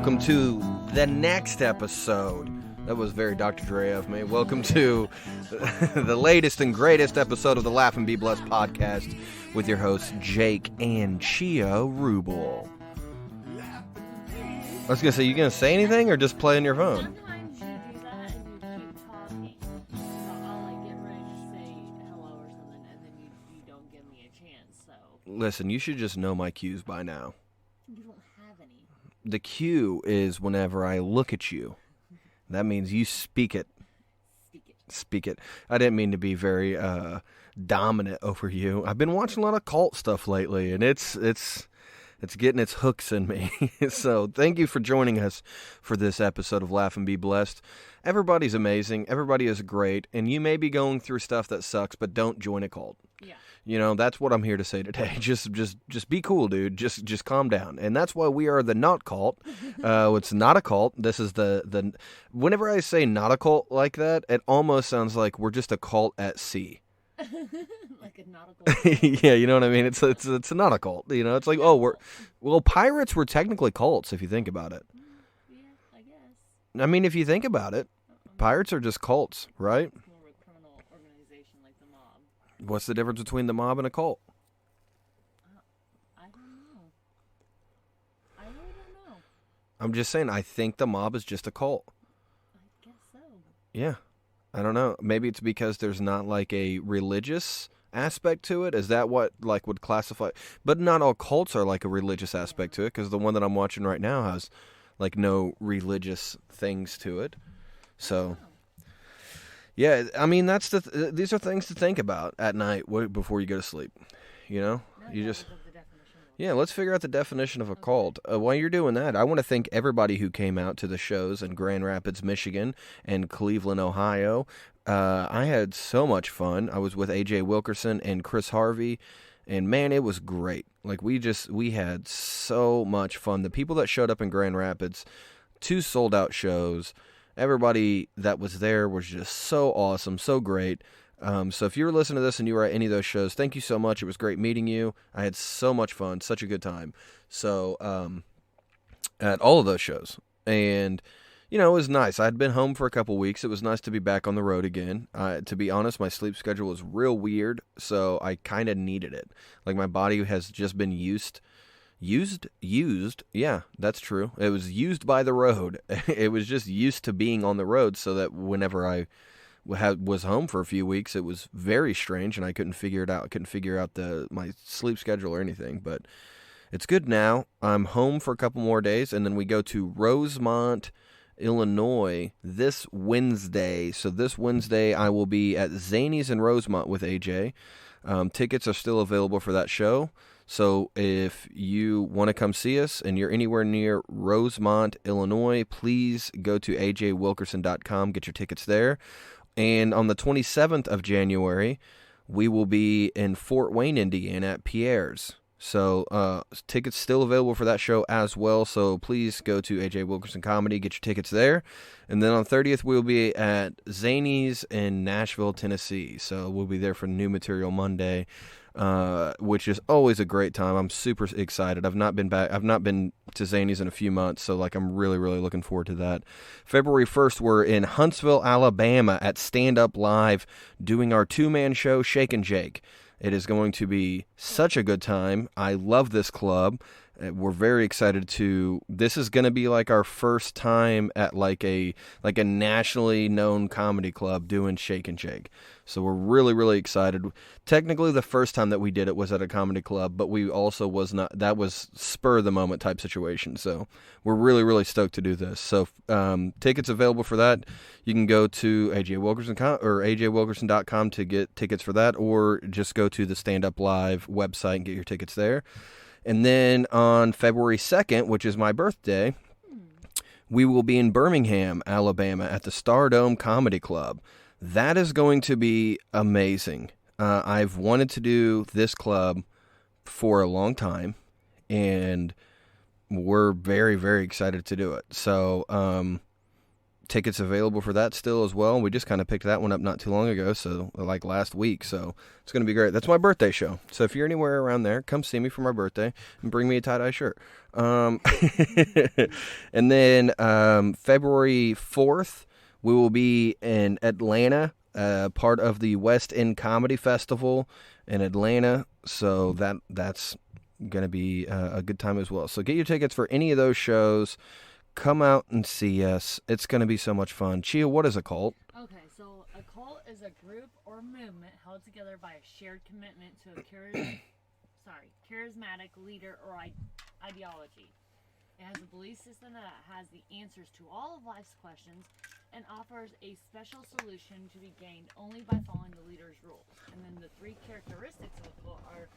welcome to the next episode. That was very Dr. Dre of me. Welcome to the latest and greatest episode of the Laugh and Be Blessed podcast with your hosts, Jake and Chia Rubel. I was going to say, you going to say anything or just play on your phone? Sometimes you do that and you keep talking. So I'll like get ready to say hello or something, and then you don't give me a chance. So Listen, you should just know my cues by now. you don't have any. The cue is whenever I look at you. That means you speak it. Speak it. Speak it. I didn't mean to be very dominant over you. I've been watching a lot of cult stuff lately, and it's getting its hooks in me. So thank you for joining us for this episode of Laugh and Be Blessed. Everybody's amazing. Everybody is great. And you may be going through stuff that sucks, but don't join a cult. Yeah. You know, that's what I'm here to say today. Just be cool, dude. Just calm down. And that's why we are the not cult. It's not a cult. This is the whenever I say not a cult like that, it almost sounds like we're just a cult at sea. Like a nautical. Yeah, you know what I mean? It's not a cult. You know, it's like, pirates were technically cults if you think about it. Yeah, I guess. I mean, if you think about it, pirates are just cults, right? It's more of a criminal organization like the mob. What's the difference between the mob and a cult? I don't know. I really don't know. I'm just saying, I think the mob is just a cult. I guess so. Yeah. I don't know. Maybe it's because there's not like a religious aspect to it. Is that what like would classify? But not all cults are like a religious aspect to it, because the one that I'm watching right now has like no religious things to it. So, yeah, I mean that's these are things to think about at night before you go to sleep. You know, you just. Yeah, let's figure out the definition of a cult. While you're doing that, I want to thank everybody who came out to the shows in Grand Rapids, Michigan, and Cleveland, Ohio. I had so much fun. I was with AJ Wilkerson and Chris Harvey, and man, it was great. Like we had so much fun. The people that showed up in Grand Rapids, 2 sold-out shows. Everybody that was there was just so awesome, so great. So if you were listening to this and you were at any of those shows, thank you so much. It was great meeting you. I had so much fun, such a good time. So at all of those shows. And, you know, it was nice. I had been home for a couple weeks. It was nice to be back on the road again. To be honest, my sleep schedule was real weird, so I kind of needed it. Like my body has just been used. Yeah, that's true. It was used by the road. It was just used to being on the road, so that whenever I was home for a few weeks, it was very strange, and I couldn't figure it out. I couldn't figure out my sleep schedule or anything, but it's good now. I'm home for a couple more days, and then we go to Rosemont, Illinois this Wednesday. So this Wednesday, I will be at Zanies in Rosemont with AJ. Tickets are still available for that show. So if you want to come see us and you're anywhere near Rosemont, Illinois, please go to ajwilkerson.com, get your tickets there. And on the 27th of January, we will be in Fort Wayne, Indiana at Pierre's. So tickets still available for that show as well. So please go to AJ Wilkerson Comedy, get your tickets there. And then on 30th, we'll be at Zanies in Nashville, Tennessee. So we'll be there for New Material Monday, which is always a great time. I'm super excited. I've not been to Zanies in a few months, so like I'm really, really looking forward to that. February 1st, we're in Huntsville, Alabama at Stand Up Live doing our 2-man show, Shake and Jake. It is going to be such a good time. I love this club. We're very excited this is going to be like our first time at like a nationally known comedy club doing Shake and Jake. So we're really, really excited. Technically, the first time that we did it was at a comedy club, but we also that was spur of the moment type situation. So we're really, really stoked to do this. So tickets available for that. You can go to AJ Wilkerson or ajwilkerson.com to get tickets for that, or just go to the Stand Up Live website and get your tickets there. And then on February 2nd, which is my birthday, we will be in Birmingham, Alabama at the Stardome Comedy Club. That is going to be amazing. I've wanted to do this club for a long time, and we're very, very excited to do it. So tickets available for that still as well. We just kind of picked that one up not too long ago, so like last week. So it's going to be great. That's my birthday show. So if you're anywhere around there, come see me for my birthday and bring me a tie-dye shirt. And then February 4th, we will be in Atlanta, part of the West End Comedy Festival in Atlanta. So that's going to be a good time as well. So get your tickets for any of those shows. Come out and see us. It's going to be so much fun. Chia, what is a cult? Okay, so a cult is a group or movement held together by a shared commitment to a charismatic leader or ideology. It has a belief system that has the answers to all of life's questions and offers a special solution to be gained only by following the leader's rules. And then the 3 characteristics of a cult are: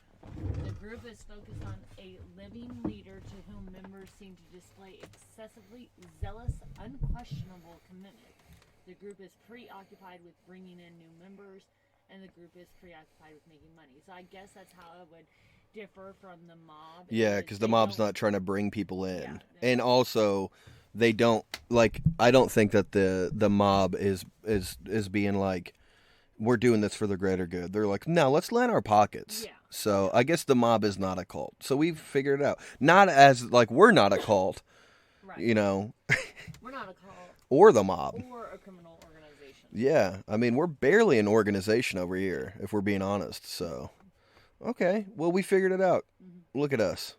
the group is focused on a living leader to whom members seem to display excessively zealous, unquestionable commitment. The group is preoccupied with bringing in new members, and the group is preoccupied with making money. So I guess that's how it would differ from the mob. Yeah, because the mob's not trying to bring people in. Yeah, and also, they don't, like, I don't think that the mob is being like, we're doing this for the greater good. They're like, no, let's line our pockets. Yeah. So I guess the mob is not a cult. So we've figured it out. Not as, like, we're not a cult, Right. you know, We're not a cult or the mob. or a criminal organization. Yeah, I mean, we're barely an organization over here, if we're being honest. So, okay, well, we figured it out. Mm-hmm. Look at us.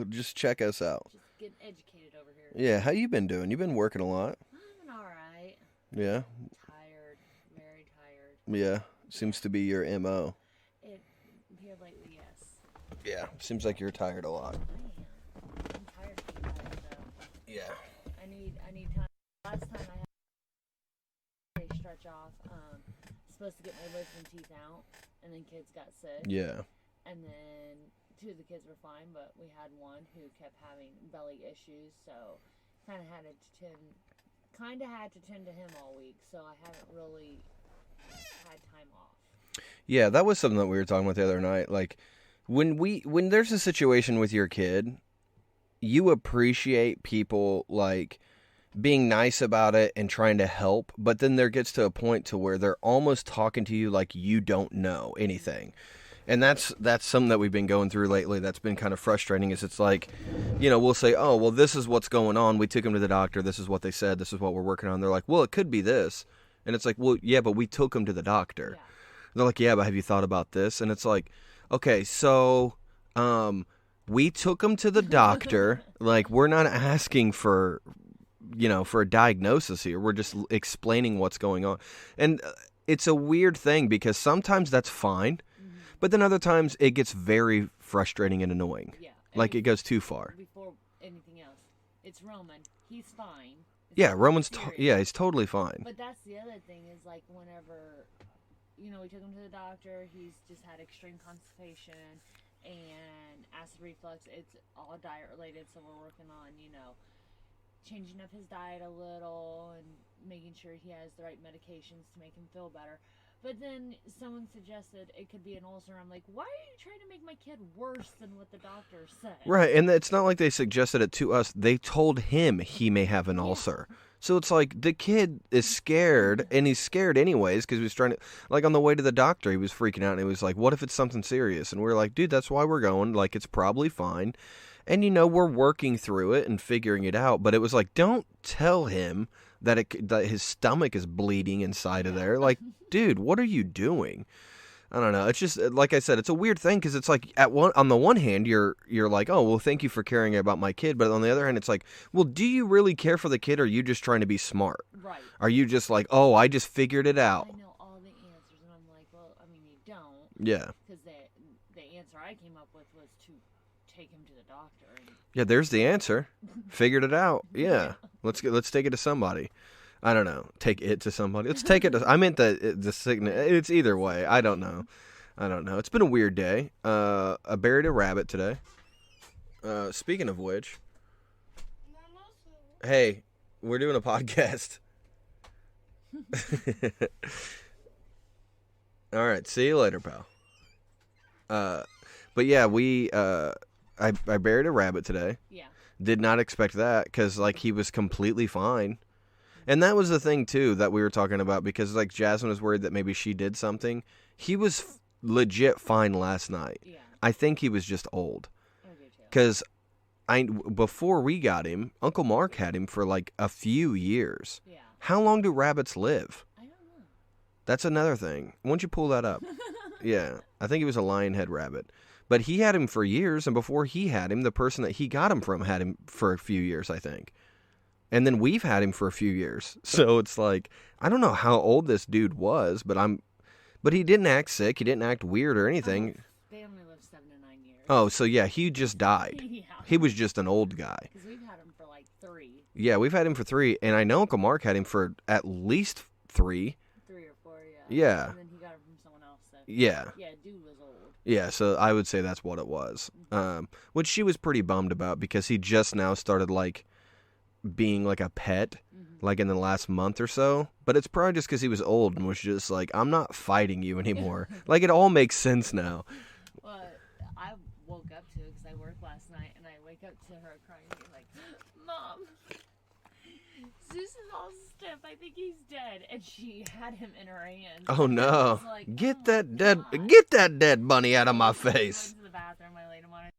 Just check us out. Just getting educated over here. Yeah, how you been doing? You've been working a lot. I've been alright. Yeah, Tired. Very tired. yeah. Seems to be your MO. Here lately, yes. Yeah, seems like you're tired a lot. I am. I'm tired of being tired, though. Yeah. I need time. Last time I had a stretch off, supposed to get my wisdom teeth out, and then kids got sick. Yeah. And then 2 of the kids were fine, but we had one who kept having belly issues, so kind of had to tend to him all week. So I haven't really had time off. Yeah, that was something that we were talking about the other night. Like, when there's a situation with your kid, you appreciate people, like, being nice about it and trying to help, but then there gets to a point to where they're almost talking to you like you don't know anything. And that's something that we've been going through lately that's been kind of frustrating. Is it's like, you know, we'll say, oh, well, this is what's going on. We took him to the doctor. This is what they said. This is what we're working on. They're like, well, it could be this. And it's like, well, yeah, but we took him to the doctor. Yeah. They're like, yeah, but have you thought about this? And it's like, okay, so we took him to the doctor. Like, we're not asking for, you know, for a diagnosis here. We're just explaining what's going on. And it's a weird thing because sometimes that's fine, but then other times it gets very frustrating and annoying. Yeah. Like, it goes too far. Before anything else, it's Roman. He's fine. It's Yeah, not Roman's, serious. he's totally fine. But that's the other thing is, like, whenever, you know, we took him to the doctor, he's just had extreme constipation and acid reflux. It's all diet related, so we're working on, you know, changing up his diet a little and making sure he has the right medications to make him feel better. But then someone suggested it could be an ulcer. I'm like, why are you trying to make my kid worse than what the doctor said? Right, and it's not like they suggested it to us. They told him he may have an ulcer. So it's like the kid is scared, and he's scared anyways because he was trying to, like, on the way to the doctor, he was freaking out, and he was like, what if it's something serious? And we were like, dude, that's why we're going. Like, it's probably fine. And, you know, we're working through it and figuring it out. But it was like, don't tell him that his stomach is bleeding inside of there. Like, dude, what are you doing? I don't know. It's just, like I said, it's a weird thing because it's like, on the one hand, you're like, oh, well, thank you for caring about my kid. But on the other hand, it's like, well, do you really care for the kid, or are you just trying to be smart? Right. Are you just like, oh, I just figured it out? I know all the answers, and I'm like, well, I mean, you don't. Yeah. Because the answer I came up with was to take him to the doctor. And Yeah, there's the answer. Figured it out. Yeah. Let's take it to somebody. I don't know. Take it to somebody. Let's take it to... I meant the sickness. It's either way. I don't know. It's been a weird day. I buried a rabbit today. Speaking of which... Hey, we're doing a podcast. All right. See you later, pal. But yeah, I buried a rabbit today. yeah. Did not expect that because, like, he was completely fine. And that was the thing, too, that we were talking about, because, like, Jasmine was worried that maybe she did something. He was legit fine last night. Yeah. I think he was just old. I do too. Because before we got him, Uncle Mark had him for, like, a few years. Yeah. How long do rabbits live? I don't know. That's another thing. Why don't you pull that up? Yeah. I think he was a lionhead rabbit. But he had him for years, and before he had him, the person that he got him from had him for a few years, I think. And then we've had him for a few years. So it's like, I don't know how old this dude was, but he didn't act sick. He didn't act weird or anything. They only live 7 to 9 years. Oh, so yeah, he just died. Yeah. He was just an old guy. Because we've had him for like 3. Yeah, we've had him for 3, and I know Uncle Mark had him for at least 3. 3 or 4, yeah. Yeah. And then he got him from someone else. So. Yeah. Yeah, dude was old. Yeah, so I would say that's what it was. Which she was pretty bummed about, because he just now started, like, being like a pet, like in the last month or so. But it's probably just because he was old and was just like, I'm not fighting you anymore. Like, it all makes sense now. Well, I woke up to it because I worked last night, and I wake up to her crying, being like, Mom, Zeus is all stiff. I think he's dead. And she had him in her hand. Oh And I no! was like, Get oh that my dead, God. get that dead bunny out of my I face. went to the bathroom. I laid him on it.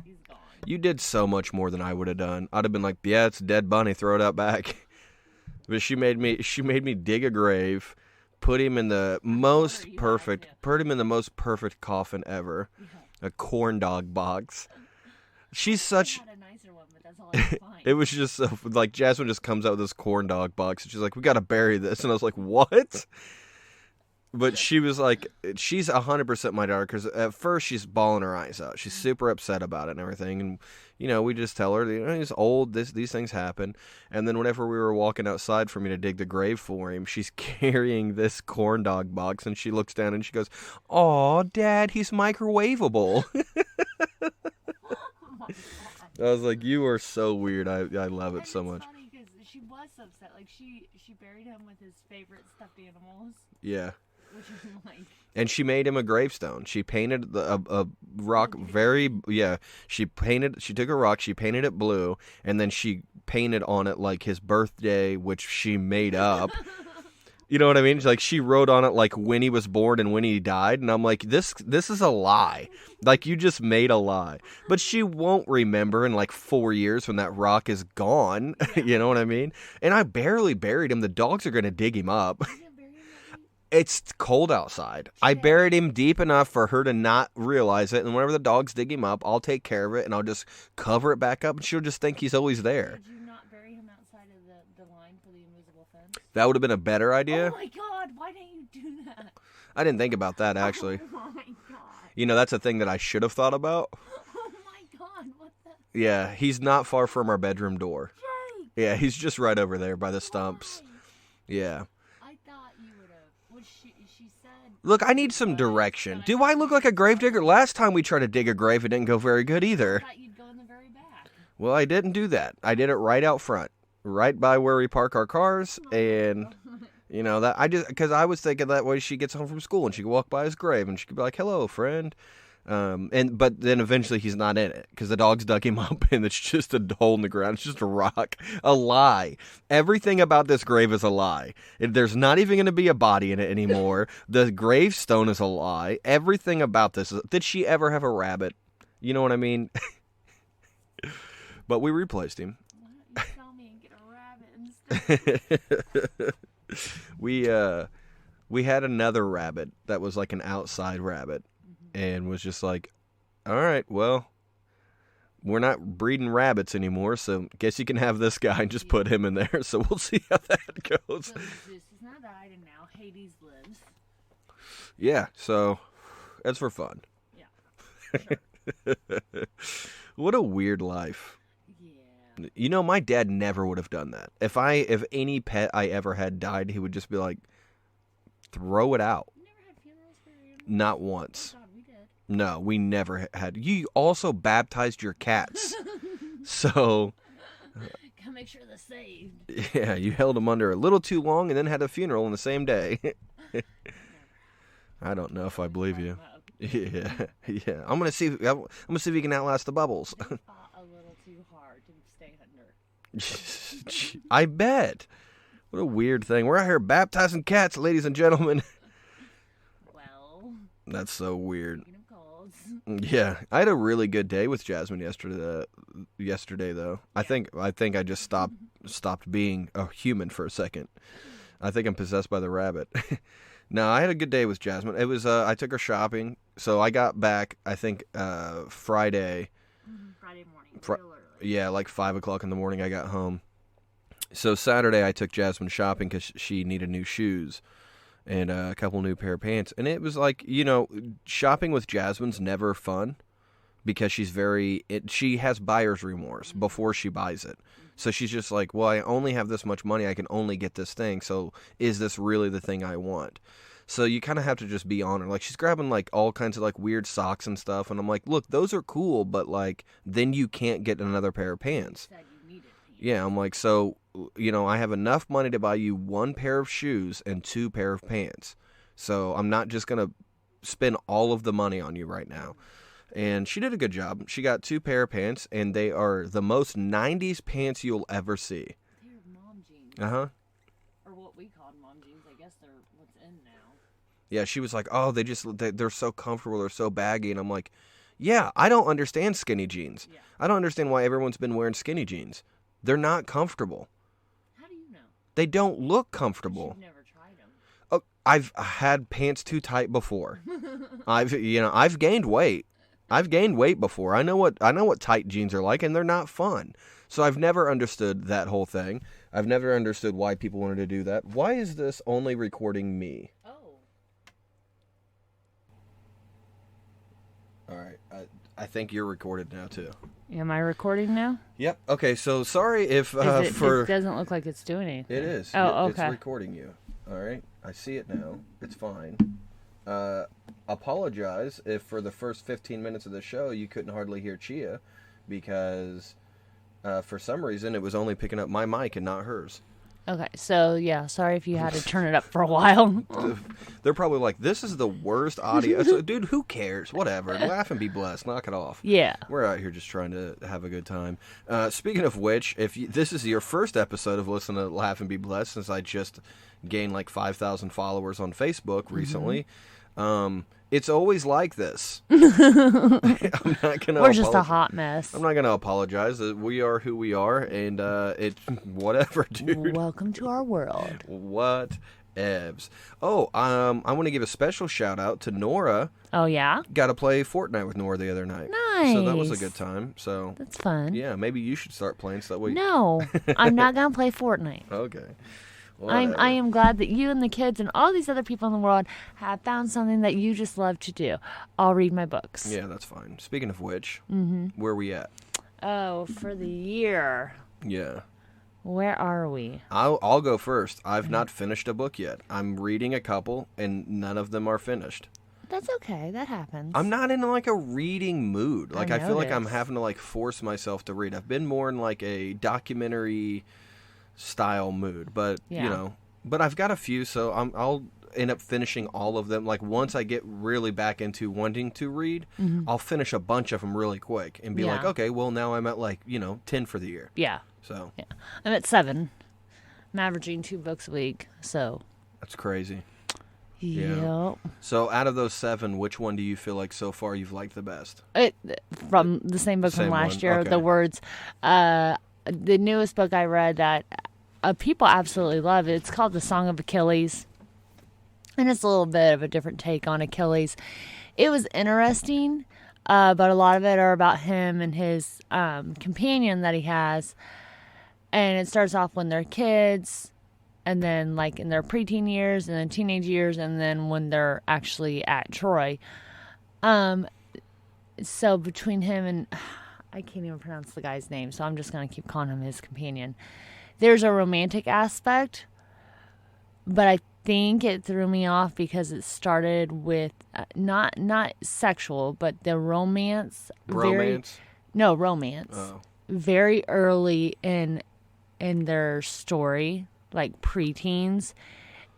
He's gone. You did so much more than I would have done. I'd have been like, yeah, it's a dead bunny, throw it out back. But she made me dig a grave, put him in the most you perfect, had to. put him in the most perfect coffin ever, Yeah. a corn dog box. She's I such. had a nicer one, but that's all I could find. It was just so, like, Jasmine just comes out with this corn dog box, and she's like, we gotta bury this, and I was like, what? But she was like, she's 100% my daughter, because at first she's bawling her eyes out. She's super upset about it and everything, and, you know, we just tell her, you know, he's old, these things happen. And then whenever we were walking outside for me to dig the grave for him, she's carrying this corn dog box, and she looks down and she goes, "Aw, Dad, he's microwavable." Oh my God. I was like, you are so weird. I love it And so it's much. funny because she was upset. Like she buried him with his favorite stuffed animals, Yeah. which is like And she made him a gravestone. She painted a rock very, yeah. She took a rock, she painted it blue, and then she painted on it like his birthday, which she made up. You know what I mean? Like, she wrote on it like when he was born and when he died, and I'm like, this is a lie. Like, you just made a lie. But she won't remember in like 4 years when that rock is gone. You know what I mean? And I barely buried him. The dogs are gonna dig him up. you didn't bury him that deep? It's cold outside. I buried him deep enough for her to not realize it, and whenever the dogs dig him up, I'll take care of it, and I'll just cover it back up, and she'll just think he's always there. Did you not bury him outside of the line for the invisible fence? That would have been a better idea. Oh my God! Why didn't you do that? I didn't think about that, actually. Oh my God! You know, that's a thing that I should have thought about. Oh my God! What the? Yeah, he's not far from our bedroom door. Jake! Yeah, he's just right over there by the stumps. Why? Yeah. I thought you would have. What she said. Look, I need some was direction. that Do I look like a gravedigger? Last time we tried to dig a grave, it didn't go very good I either. thought you'd go in the very back. Well, I didn't do that. I did it right out front, right by where we park our cars, and you know that because I was thinking that way she gets home from school and she could walk by his grave and she could be like, "Hello, friend." But then eventually he's not in it because the dogs dug him up and it's just a hole in the ground. It's just a rock. A lie. Everything about this grave is a lie. There's not even going to be a body in it anymore. The gravestone is a lie. Everything about this. Did she ever have a rabbit? You know what I mean? But we replaced him. Why don't you sell me and get a rabbit instead? We had another rabbit that was like an outside rabbit. And was just like, all right, well, we're not breeding rabbits anymore, so guess you can have this guy and just put him in there. So we'll see how that goes. So Zeus has now died, and now Hades lives. Yeah, so that's for fun. Yeah. Sure. What a weird life. Yeah. You know, my dad never would have done that. If any pet I ever had died, he would just be like, throw it out. You never had funerals for your animals? Not once. Oh God, we did. No, we never had. You also baptized your cats. So, Gotta make sure they're saved. yeah, you held them under a little too long and then had a funeral on the same day. I don't know if I believe you. Yeah, yeah. I'm gonna see if he can outlast the bubbles. They fought a little too hard to stay under. I bet. What a weird thing. We're out here baptizing cats, ladies and gentlemen. Well, That's so weird. speaking of colds. Yeah, I had a really good day with Jasmine yesterday though. I think I just stopped being a human for a second. I think I'm possessed by the rabbit. No, I had a good day with Jasmine. It was I took her shopping. So I got back I think Friday. Friday morning, real early. Yeah, like 5:00 in the morning I got home. So Saturday I took Jasmine shopping because she needed new shoes and a couple new pair of pants. And it was like, shopping with Jasmine's never fun because she has buyer's remorse before she buys it. So she's just like, well, I only have this much money. I can only get this thing. So is this really the thing I want? So you kind of have to just be on her. Like, she's grabbing like all kinds of like weird socks and stuff. And I'm like, look, those are cool, but like then you can't get another pair of pants. Said you needed pants. Yeah, I'm like, so, I have enough money to buy you 1 pair of shoes and 2 pair of pants. So I'm not just going to spend all of the money on you right now. And she did a good job. She got 2 pair of pants, and they are the most 90s pants you'll ever see. They're mom jeans. Uh-huh. Or what we called mom jeans. I guess they're what's in now. Yeah, she was like, oh, they're so comfortable. They're so baggy. And I'm like, yeah, I don't understand skinny jeans. Yeah. I don't understand why everyone's been wearing skinny jeans. They're not comfortable. How do you know? They don't look comfortable. You've never tried them. Oh, I've had pants too tight before. I've gained weight. I've gained weight before. I know what tight jeans are like, and they're not fun. So I've never understood that whole thing. I've never understood why people wanted to do that. Why is this only recording me? Oh. All right. I think you're recorded now too. Am I recording now? Yep. Okay. So sorry if It doesn't look like it's doing anything. It is. Oh, It's okay. recording you. All right. I see it now. It's fine. Apologize if for the first 15 minutes of the show you couldn't hardly hear Chia because for some reason it was only picking up my mic and not hers. Okay, so yeah, sorry if you had to turn it up for a while. They're probably like, this is the worst audio. So, dude, who cares? Whatever. Laugh and be blessed. Knock it off. Yeah. We're out here just trying to have a good time. Speaking of which, if this is your first episode of Listen to Laugh and Be Blessed, since I just gained like 5,000 followers on Facebook recently, it's always like this. I'm not gonna. We're just a hot mess. I'm not gonna apologize. We are who we are, and it's whatever, dude. Welcome to our world. What evs? Oh, I want to give a special shout out to Nora. Oh yeah, Got to play Fortnite with Nora the other night. So that was a Nice. good time. So that's fun. yeah, maybe you should start playing so that way. No, I'm not gonna play Fortnite. Okay. I Whatever. am glad that you and the kids and all these other people in the world have found something that you just love to do. I'll read my books. Yeah, that's fine. Speaking of which, where we at? Oh, for the year. Yeah. Where are we? I'll go first. I've not finished a book yet. I'm reading a couple, and none of them are finished. That's okay. That happens. I'm not in like a reading mood. Like I feel like I'm noticed. having to like force myself to read. I've been more in like a documentary style mood, but Yeah. but I've got a few, so I'll end up finishing all of them. Like once I get really back into wanting to read, I'll finish a bunch of them really quick and be like, Yeah. okay, well now I'm at like 10 for the year. Yeah. So Yeah. I'm at 7. I'm averaging 2 books a week. So. that's crazy. Yep. So out of those 7, which one do you feel like so far you've liked the best? From the same book Same from last one, year, okay. The Words. The newest book I read that people absolutely love. It's called The Song of Achilles. And it's a little bit of a different take on Achilles. It was interesting, but a lot of it are about him and his companion that he has. And it starts off when they're kids, and then like in their preteen years, and then teenage years, and then when they're actually at Troy. So between him and I can't even pronounce the guy's name, so I'm just gonna keep calling him his companion. There's a romantic aspect, but I think it threw me off because it started with not sexual, but the romance. Bromance? No, romance. Oh. Very early in their story, like preteens,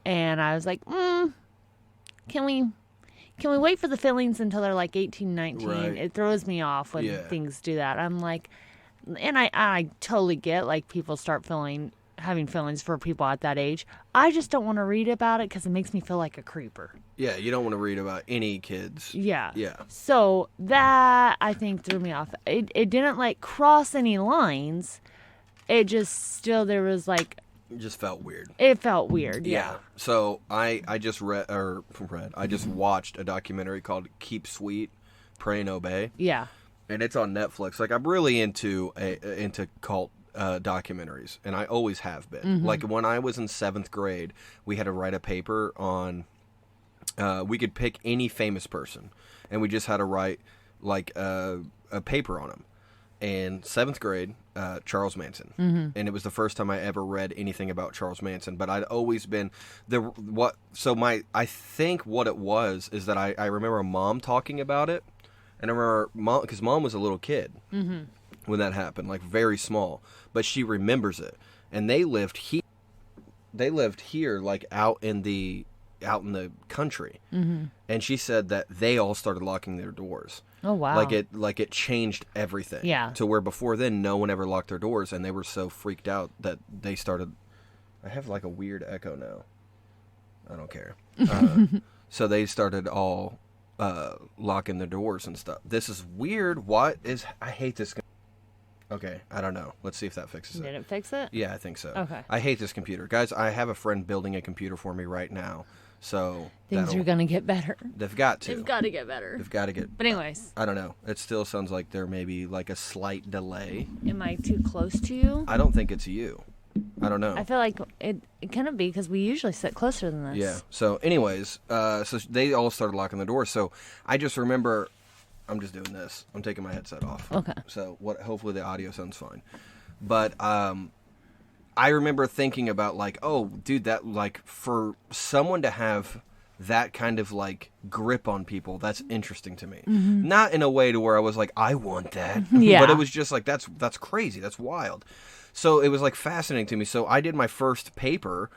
and I was like, can can we wait for the fillings until they're like 18, 19? Right. It throws me off when Yeah. things do that. I'm like, and I totally get like people start having feelings for people at that age. I just don't want to read about it because it makes me feel like a creeper. Yeah, you don't want to read about any kids. Yeah. Yeah. So that I think threw me off. It didn't like cross any lines. It just still there was like It just felt weird. it felt weird. Yeah. So I just I just watched a documentary called Keep Sweet, Pray and Obey. Yeah. And it's on Netflix. Like, I'm really into cult documentaries, and I always have been. Mm-hmm. Like, when I was in 7th grade, we had to write a paper on. We could pick any famous person, and we just had to write like a paper on him. And 7th grade, Charles Manson, and it was the first time I ever read anything about Charles Manson. But I'd always been I think what it was is that I remember Mom talking about it, and I remember Mom because Mom was a little kid when that happened, like very small, but she remembers it. And they lived here, like out in the country, and she said that they all started locking their doors. Oh wow. Like it changed everything. Yeah. To where before then no one ever locked their doors, and they were so freaked out that they started. I have like a weird echo now. I don't care. So they started all locking their doors and stuff. This is weird. I hate this. Okay, I don't know. Let's see if that fixes it. Did it fix it? Yeah, I think so. Okay. I hate this computer, guys. I have a friend building a computer for me right now, so Things are gonna get better. They've got to. They've got to get better. They've got to get. But anyways, I don't know. It still sounds like there may be like a slight delay. am I too close to you? I don't think it's you. I don't know. I feel like it couldn't be because we usually sit closer than this. Yeah. So, anyways, so they all started locking the doors. So I just remember, I'm just doing this. I'm taking my headset off. Okay. So hopefully the audio sounds fine. But I remember thinking about like, oh, dude, that like for someone to have that kind of like grip on people, that's interesting to me. Not in a way to where I was like, I want that. Yeah. But it was just like that's crazy. That's wild. So it was like fascinating to me. So I did my first paper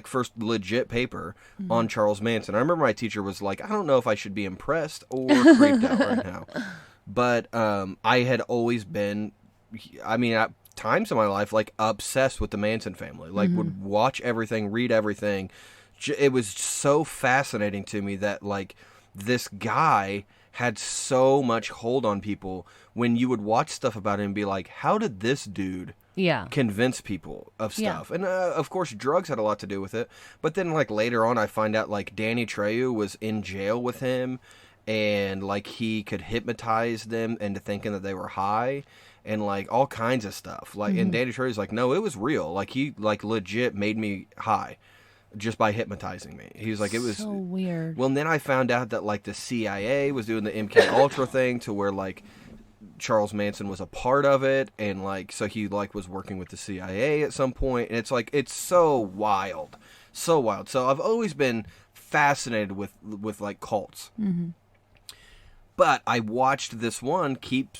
first legit paper on Charles Manson. I remember my teacher was like, I don't know if I should be impressed or creeped out right now. But I had always been, at times in my life, like obsessed with the Manson family. Like would watch everything, read everything. It was so fascinating to me that like this guy had so much hold on people when you would watch stuff about him and be like, how did this dude convince people of stuff? And of course drugs had a lot to do with it, but then like later on I find out like Danny Trejo was in jail with him, and like he could hypnotize them into thinking that they were high, and like all kinds of stuff. Like and Danny Trejo's like, no, it was real. Like he like legit made me high just by hypnotizing me. He was like, it was so weird. Well, and then I found out that like the CIA was doing the MK Ultra thing to where like Charles Manson was a part of it, and like so he like was working with the CIA at some point, and it's like it's so wild. So I've always been fascinated with like cults. But I watched this one, Keep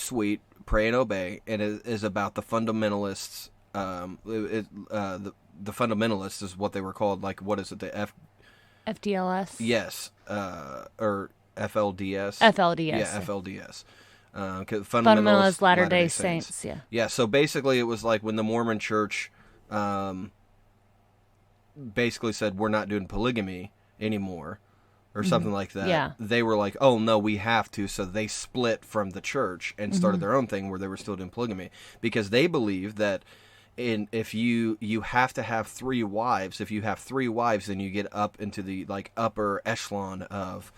Sweet, Pray and Obey, and it is about the fundamentalists. The fundamentalists is what they were called. Like, what is it? The FDLS? Yes. Or FLDS? FLDS. Yeah, FLDS. Fundamentalist Latter-day Saints. Yeah. Yeah, so basically it was like when the Mormon church basically said, we're not doing polygamy anymore, or something like that. Yeah. They were like, oh, no, we have to. So they split from the church and started their own thing where they were still doing polygamy, because they believed that if you have to have 3 wives. If you have 3 wives, then you get up into the like upper echelon of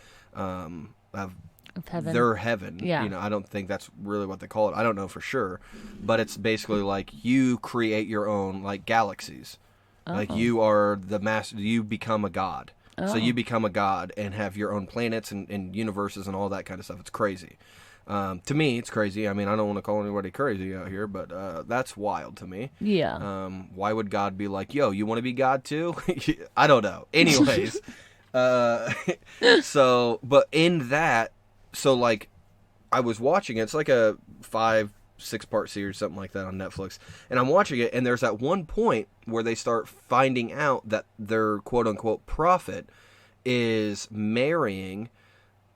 Heaven. their heaven. Yeah. I don't think that's really what they call it. I don't know for sure, but it's basically like you create your own like galaxies. Like you are the master. You become a god. So you become a god and have your own planets and universes and all that kind of stuff. It's crazy. To me, it's crazy. I mean, I don't want to call anybody crazy out here, but that's wild to me. Yeah. Why would God be like, yo, you want to be God too? I don't know. Anyways. So, but in that, so like, I was watching it. It's like a 5-6 part series, something like that on Netflix. And I'm watching it, and there's that one point where they start finding out that their quote unquote prophet is marrying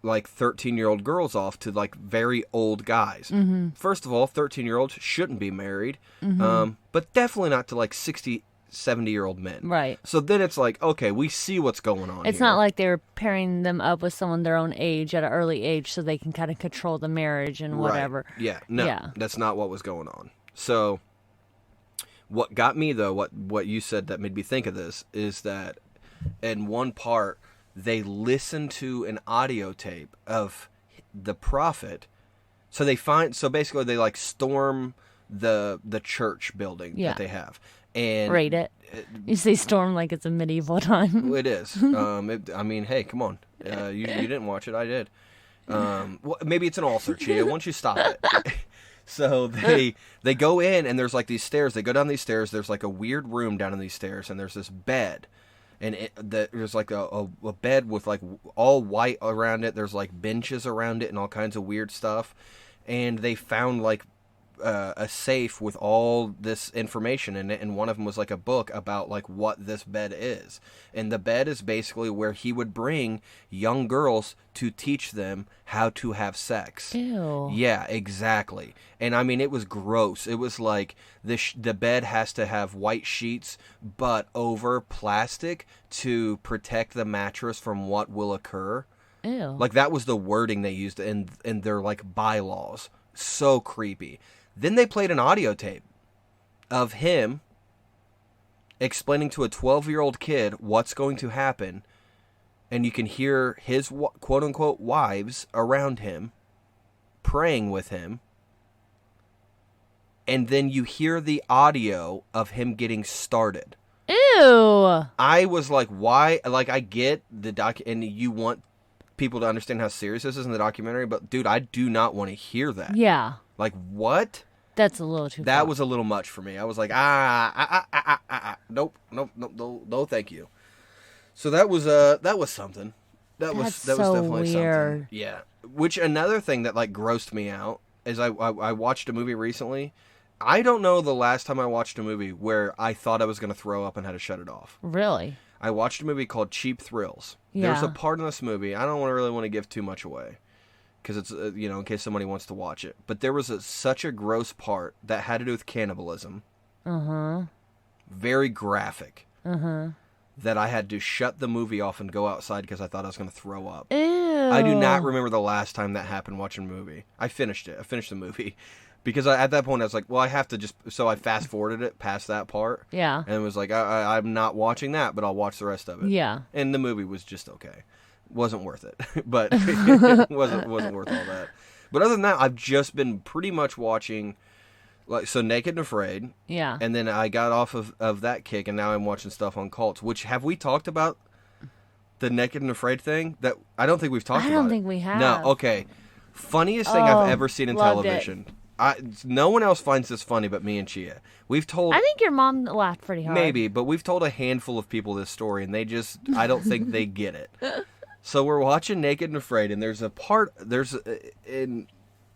like 13-year-old girls off to like very old guys. Mm-hmm. First of all, 13-year-olds shouldn't be married, but definitely not to like 60, 70-year-old men. Right. So then it's like, okay, we see what's going on It's here. not like they're pairing them up with someone their own age at an early age so they can kind of control the marriage and whatever. Right. Yeah, no, Yeah. that's not what was going on. So what got me, though, what you said that made me think of this, is that in one part, they listened to an audio tape of the prophet. So basically they like storm the church building that they have. And Rate it. You say storm like it's a medieval time. it is. I mean, hey, come on. You didn't watch it. I did. Well, maybe it's an ulcer, Chia. Once you stop it. So they go in, and there's like these stairs. They go down these stairs. There's like a weird room down in these stairs, and there's this bed. And there's like a bed with like all white around it. There's like benches around it and all kinds of weird stuff. And they found like a safe with all this information in it, and one of them was like a book about like what this bed is. And the bed is basically where he would bring young girls to teach them how to have sex. Ew. Yeah, exactly. And I mean, it was gross. It was like the bed has to have white sheets, but over plastic to protect the mattress from what will occur. Ew. Like that was the wording they used in their like bylaws. So creepy. Then they played an audio tape of him explaining to a 12-year-old kid what's going to happen, and you can hear his quote-unquote wives around him praying with him, and then you hear the audio of him getting started. Ew. I was like, why? Like, I get the and you want people to understand how serious this is in the documentary, but dude, I do not want to hear that. Yeah. Like, what? That's a little too That far. was a little much for me. I was like, nope, no, thank you. So that was something. That was so definitely weird. something. Yeah. Which another thing that like grossed me out is I watched a movie recently. I don't know the last time I watched a movie where I thought I was going to throw up and had to shut it off. Really? I watched a movie called Cheap Thrills. Yeah. There's a part in this movie, I don't really want to give too much away, because it's, in case somebody wants to watch it. But there was such a gross part that had to do with cannibalism. Uh-huh. Very graphic. Uh-huh. That I had to shut the movie off and go outside because I thought I was going to throw up. Ew. I do not remember the last time that happened watching a movie. I finished it. I finished the movie. Because at that point I was like, well, I have to just... So I fast-forwarded it past that part. Yeah. And it was like, I'm not watching that, but I'll watch the rest of it. Yeah. And the movie was just okay. Wasn't worth it. But it wasn't worth all that. But other than that, I've just been pretty much watching... Naked and Afraid. Yeah. And then I got off of that kick, and now I'm watching stuff on cults. Which, have we talked about the Naked and Afraid thing? That I don't think we've talked about. I don't think we have. No, okay. Funniest thing I've ever seen in loved television. No one else finds this funny but me and Chia. We've told... I think your mom laughed pretty hard. Maybe, but we've told a handful of people this story, and they just... I don't think they get it. So we're watching Naked and Afraid, and there's a part...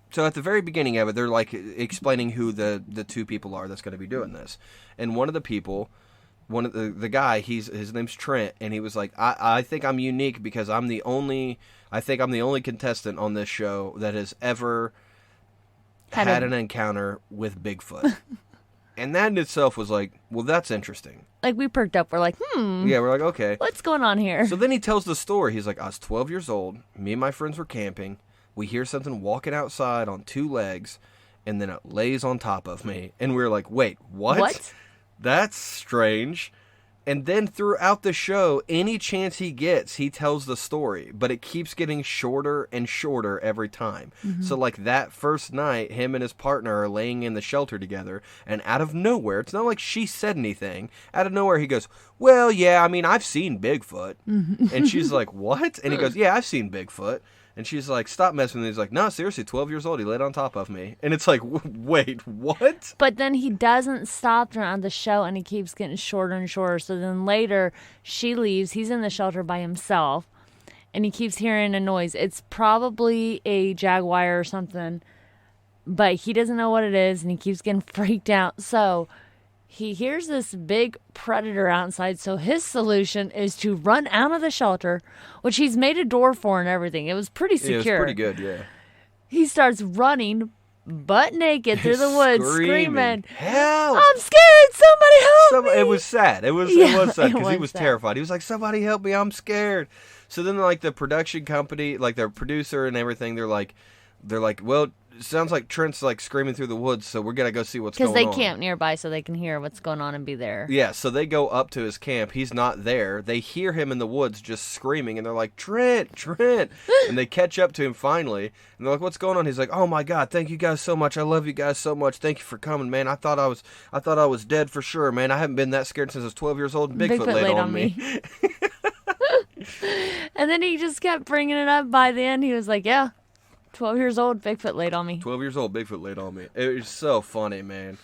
So at the very beginning of it, they're like explaining who the two people are that's going to be doing this. And one of the people, the guy, his name's Trent, and he was like, I think I'm unique because I think I'm the only contestant on this show that has ever had an encounter with Bigfoot. And that in itself was like, well, that's interesting. Like, we perked up. We're like, Yeah, we're like, okay. what's going on here? So then he tells the story. He's like, I was 12 years old. Me and my friends were camping. We hear something walking outside on two legs, and then it lays on top of me. And we were like, wait, what? What? That's strange. And then throughout the show, any chance he gets, he tells the story. But it keeps getting shorter and shorter every time. Mm-hmm. So like that first night, him and his partner are laying in the shelter together. And out of nowhere, it's not like she said anything. Out of nowhere, he goes, well, yeah, I mean, I've seen Bigfoot. Mm-hmm. And she's like, what? And he goes, yeah, I've seen Bigfoot. And she's like, stop messing with me. He's like, no, seriously, 12 years old. He laid on top of me. And it's like, wait, what? But then he doesn't stop throughout the show, and he keeps getting shorter and shorter. So then later, she leaves. He's in the shelter by himself, and he keeps hearing a noise. It's probably a jaguar or something, but he doesn't know what it is, and he keeps getting freaked out. So he hears this big predator outside, so his solution is to run out of the shelter, which he's made a door for and everything. It was pretty secure. Yeah, it was pretty good, yeah. He starts running butt naked through the woods, screaming, "Help! I'm scared! Somebody help me!" It was sad. It was sad because he was terrified. He was like, "Somebody help me! I'm scared." So then, like, the production company, like their producer and everything, they're like, "Well, it sounds like Trent's like screaming through the woods, so we're gonna go see what's going on." Because they camp nearby, so they can hear what's going on and be there. Yeah, so they go up to his camp. He's not there. They hear him in the woods just screaming, and they're like, "Trent, Trent!" And they catch up to him finally, and they're like, "What's going on?" He's like, "Oh my God, thank you guys so much. I love you guys so much. Thank you for coming, man. I thought I was dead for sure, man. I haven't been that scared since I was 12 years old. And Bigfoot laid on me." And then he just kept bringing it up. By the end, he was like, "Yeah, 12 years old, Bigfoot laid on me." 12 years old, Bigfoot laid on me. It was so funny, man.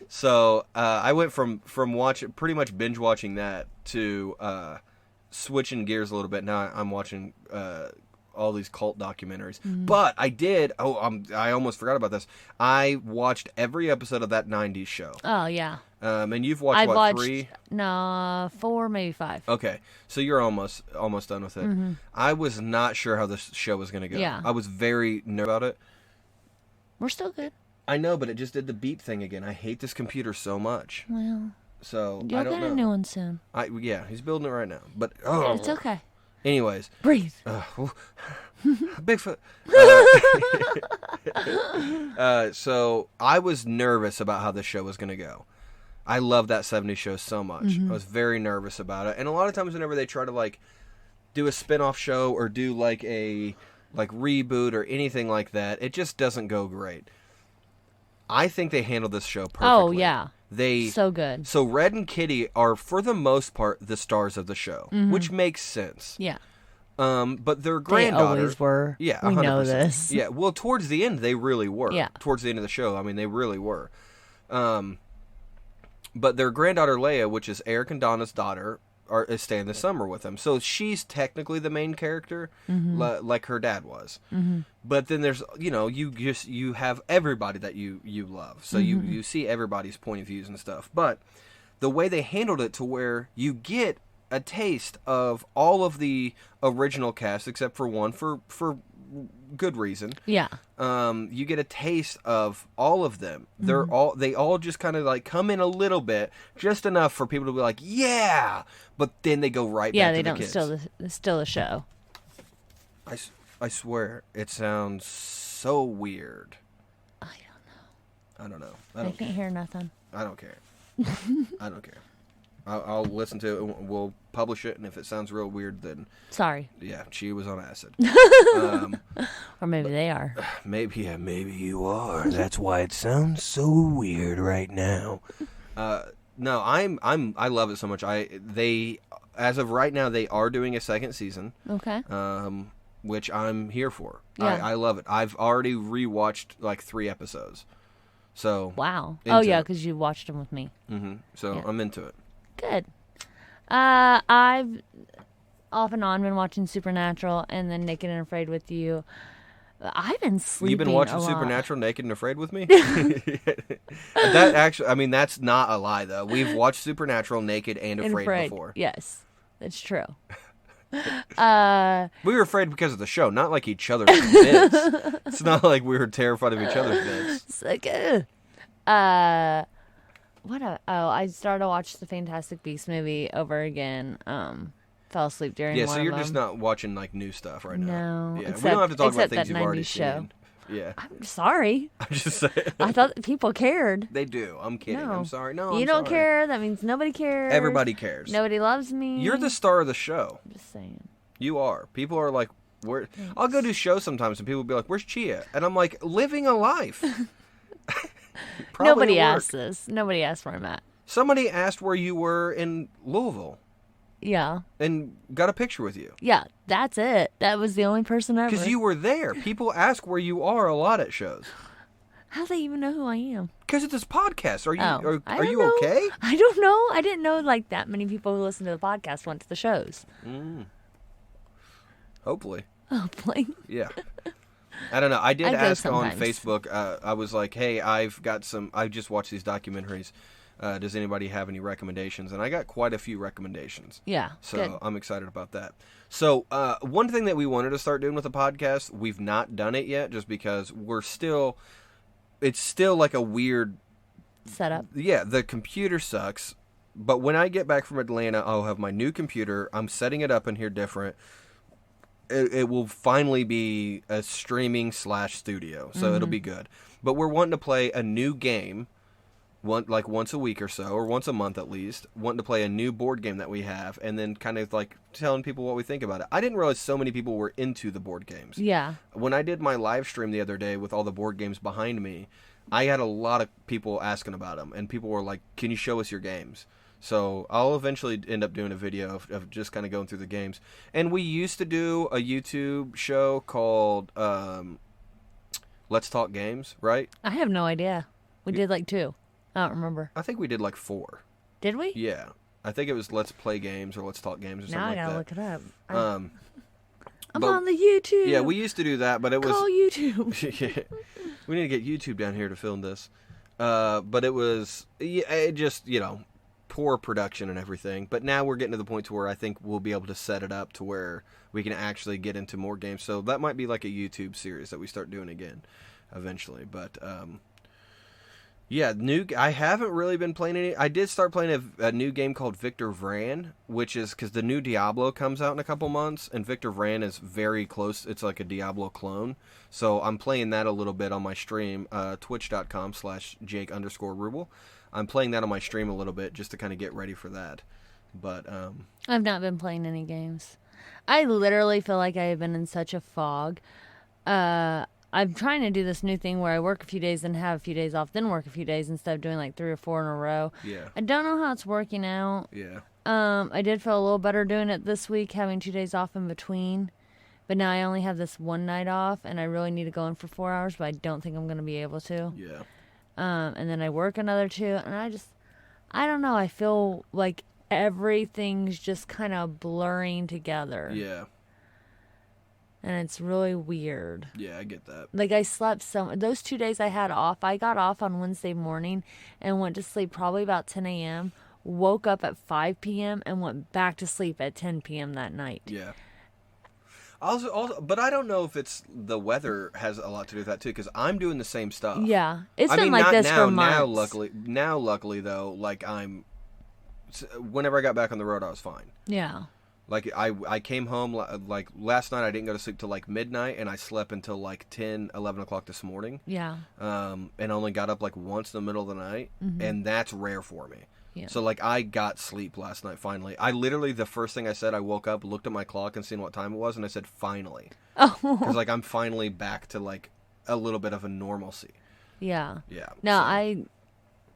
So I went from watching, pretty much binge watching that to switching gears a little bit. Now I'm watching all these cult documentaries. But I did. I almost forgot about this. I watched every episode of that '90s show. Oh yeah. And you've watched 3? No, 4, maybe 5. Okay, so you're almost done with it. I was not sure how this show was going to go. Yeah. I was very nervous about it. We're still good. I know, but it just did the beep thing again. I hate this computer so much. Well, So you'll I don't get know. a new one soon. Yeah, he's building it right now. But It's okay. Anyways, Breathe. Bigfoot. So I was nervous about how this show was going to go. I love that '70s show so much. I was very nervous about it. And a lot of times whenever they try to like do a spin-off show or do like a reboot or anything like that, it just doesn't go great. I think they handled this show perfectly. Oh yeah. So good. So Red and Kitty are for the most part the stars of the show, which makes sense. Yeah. But their granddaughter, They always were. Yeah, we 100%. know this. Yeah, well, towards the end, they really were. Yeah. Towards the end of the show, I mean, they really were. But their granddaughter, Leia, which is Eric and Donna's daughter, is staying the summer with them. So she's technically the main character, like her dad was. But then there's, you have everybody that you love. So you see everybody's point of views and stuff. But the way they handled it to where you get a taste of all of the original cast except for one for good reason. Yeah. You get a taste of all of them. They all just kind of like come in a little bit, just enough for people to be like, yeah, but then they go right back to the kids. Yeah, they don't still the show. I swear, it sounds so weird. I don't know. I don't can't hear nothing. I don't care. I don't care. I'll listen to it and we'll publish it, and if it sounds real weird, then... Sorry. Yeah, she was on acid. Or maybe they are. Maybe you are. That's why it sounds so weird right now. No, I love it so much. They, as of right now, they are doing a second season. Okay. Which I'm here for. Yeah. I love it. I've already rewatched like 3 episodes. So... Wow. Oh, yeah, because you watched them with me. So I'm into it. Good. I've off and on been watching Supernatural and then Naked and Afraid with you. I've been sleeping. You've been watching Supernatural Naked and Afraid with me? That actually, I mean, that's not a lie, though. We've watched Supernatural Naked and Afraid before. Yes, that's true. We were afraid because of the show, not like each other's bits. It's not like we were terrified of each other's bits. It's like, I started to watch the Fantastic Beasts movie over again. Fell asleep during one so of you're them. just not watching like new stuff right now. No. Yeah, we don't have to talk about things that you've already 90s show. seen. Yeah. I'm sorry. I'm just saying. I thought people cared. They do. I'm kidding. No. I'm sorry. No, You don't care. That means nobody cares. Everybody cares. Nobody loves me. You're the star of the show. I'm just saying. You are. People are like, where? I'll go do shows sometimes and people will be like, where's Chia? And I'm like, living a life. Nobody asked this. Nobody asked where I'm at. Somebody asked where you were in Louisville. Yeah. And got a picture with you. Yeah, that's it. That was the only person ever. Because you were there. People ask where you are a lot at shows. How do they even know who I am? Because of this podcast. Are you I you don't know. okay? I don't know. I didn't know like that many people who listen to the podcast went to the shows. Hopefully. Hopefully. Yeah. I don't know. I did I go ask on sometimes. Facebook. I was like, hey, I just watched these documentaries. Does anybody have any recommendations? And I got quite a few recommendations. Yeah. So Good. I'm excited about that. So one thing that we wanted to start doing with the podcast, we've not done it yet just because it's still like a weird Setup. Yeah, the computer sucks. But when I get back from Atlanta, I'll have my new computer. I'm setting it up in here different. It will finally be a streaming / studio, so it'll be good. But we're wanting to play a new game, once a week or so, or once a month at least. Wanting to play a new board game that we have, and then kind of like telling people what we think about it. I didn't realize so many people were into the board games. Yeah. When I did my live stream the other day with all the board games behind me, I had a lot of people asking about them, and people were like, "Can you show us your games?" So I'll eventually end up doing a video of just kind of going through the games. And we used to do a YouTube show called Let's Talk Games, right? I have no idea. We did like 2. I don't remember. I think we did like 4. Did we? Yeah. I think it was Let's Play Games or Let's Talk Games or something Now I like gotta that. look it up. Um, I'm but- on the YouTube. yeah, we used to do that, but it was... Call YouTube. We need to get YouTube down here to film this. But it was, it just, poor production and everything. But now we're getting to the point to where I think we'll be able to set it up to where we can actually get into more games. So that might be like a YouTube series that we start doing again eventually. But, yeah, I haven't really been playing any. I did start playing a new game called Victor Vran, which is because the new Diablo comes out in a couple months, and Victor Vran is very close. It's like a Diablo clone. So I'm playing that a little bit on my stream, twitch.com/Jake_Ruble. I'm playing that on my stream a little bit just to kind of get ready for that. But, I've not been playing any games. I literally feel like I have been in such a fog. I'm trying to do this new thing where I work a few days and have a few days off, then work a few days instead of doing like 3 or 4 in a row. yeah. I don't know how it's working out. Yeah. I did feel a little better doing it this week, having 2 days off in between. But now I only have this one night off, and I really need to go in for 4 hours, but I don't think I'm going to be able to. Yeah. And then I work another 2, and I don't know, I feel like everything's just kind of blurring together. Yeah. And it's really weird. Yeah, I get that. Like, I slept those 2 days I had off, I got off on Wednesday morning and went to sleep probably about 10 a.m., woke up at 5 p.m., and went back to sleep at 10 p.m. that night. Yeah. Also, but I don't know if it's the weather has a lot to do with that too, because I'm doing the same stuff. Yeah. It's I been mean, like not this now, for months. Now, luckily though, like whenever I got back on the road, I was fine. Yeah. Like I came home like last night. I didn't go to sleep till like midnight, and I slept until like 10, 11 o'clock this morning. Yeah. And only got up like once in the middle of the night, and that's rare for me. Yeah. So like I got sleep last night finally. I literally the first thing I said, I woke up, looked at my clock, and seen what time it was, and I said finally, Oh. because like I'm finally back to like a little bit of a normalcy. Yeah. Yeah. No, so-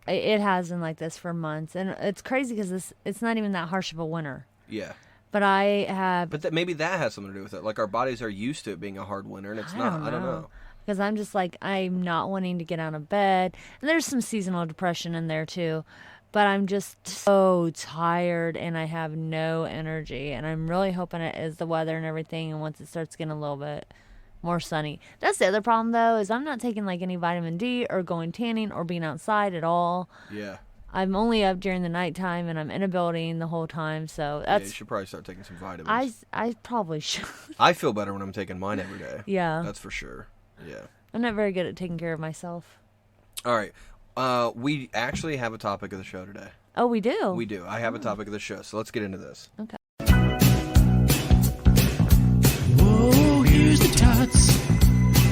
it has been like this for months, and it's crazy because it's not even that harsh of a winter. Yeah. But I have, But maybe that has something to do with it. Like our bodies are used to it being a hard winter, and it's not. I don't know. because I'm just like, I'm not wanting to get out of bed, and there's some seasonal depression in there too. But I'm just so tired, and I have no energy, and I'm really hoping it is the weather and everything. And once it starts getting a little bit more sunny, that's the other problem though, is I'm not taking like any vitamin D or going tanning or being outside at all. Yeah. I'm only up during the nighttime, and I'm in a building the whole time, so Yeah, you that's should probably start taking some vitamins. I probably should. I feel better when I'm taking mine every day. Yeah, That's for sure. Yeah. I'm not very good at taking care of myself. All right. We actually have a topic of the show today. Oh, we do. We do. I have a topic of the show, so let's get into this. Okay. Whoa, here's the tots.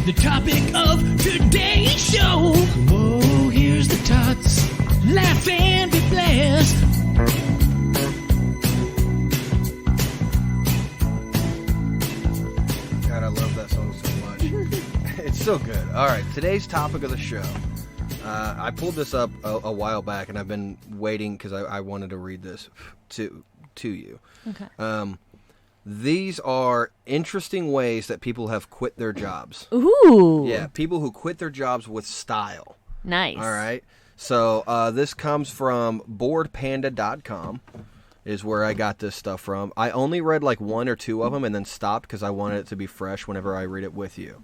The topic of today's show. Whoa, here's the tots. Laugh and be blessed. God, I love that song so much. It's so good. All right, today's topic of the show. I pulled this up a while back, and I've been waiting because I wanted to read this to you. Okay. These are interesting ways that people have quit their jobs. Ooh. Yeah, people who quit their jobs with style. Nice. All right. So this comes from boardpanda.com is where I got this stuff from. I only read like 1 or 2 of them and then stopped because I wanted it to be fresh whenever I read it with you.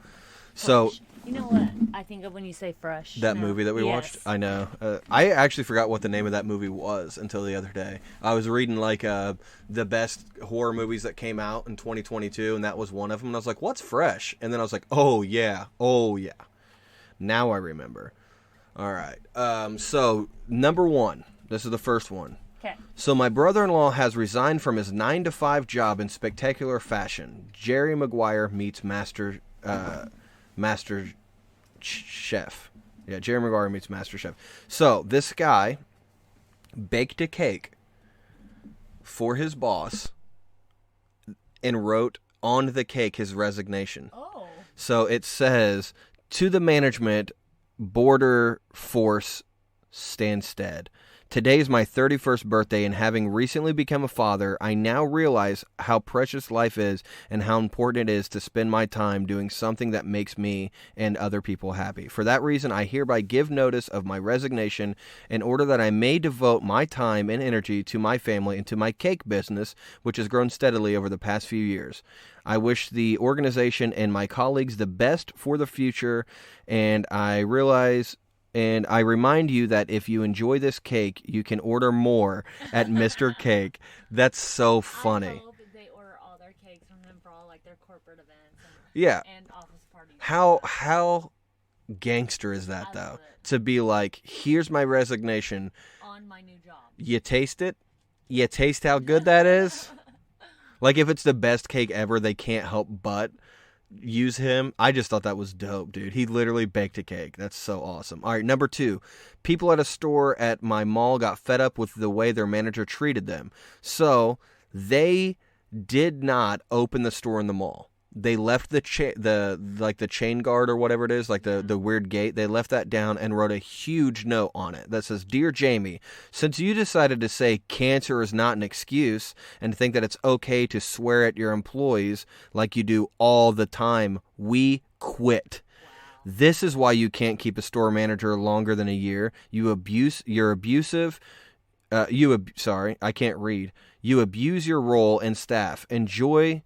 So You know what I think of when you say fresh? That No. movie that we watched? I know. I actually forgot what the name of that movie was until the other day. I was reading like the best horror movies that came out in 2022, and that was one of them. And I was like, what's Fresh? And then I was like, oh yeah. Now I remember. All right. So number 1. This is the first one. Okay. So my brother-in-law has resigned from his 9-to-5 job in spectacular fashion. Jerry Maguire meets Master Chef. Yeah, Jerry Maguire meets Master Chef. So this guy baked a cake for his boss and wrote on the cake his resignation. Oh. So it says, to the management, border force Stansted. Today is my 31st birthday, and having recently become a father, I now realize how precious life is and how important it is to spend my time doing something that makes me and other people happy. For that reason, I hereby give notice of my resignation in order that I may devote my time and energy to my family and to my cake business, which has grown steadily over the past few years. I wish the organization and my colleagues the best for the future, and I remind you that if you enjoy this cake, you can order more at Mr. Cake. That's so funny. I hope they order all their cakes from him for all like their corporate events Yeah. and office parties. How gangster is that, I though? love it. To be like, here's my resignation. On my new job. You taste it? You taste how good that is? Like, if it's the best cake ever, they can't help but use him. I just thought that was dope, dude. He literally baked a cake. That's so awesome. All right, number 2. People at a store at my mall got fed up with the way their manager treated them. So they did not open the store in the mall. They left the chain guard or whatever it is, like the weird gate. They left that down and wrote a huge note on it that says, "Dear Jamie, since you decided to say cancer is not an excuse and think that it's okay to swear at your employees like you do all the time, we quit. This is why you can't keep a store manager longer than a year. You're abusive. I can't read. You abuse your role and staff. Enjoy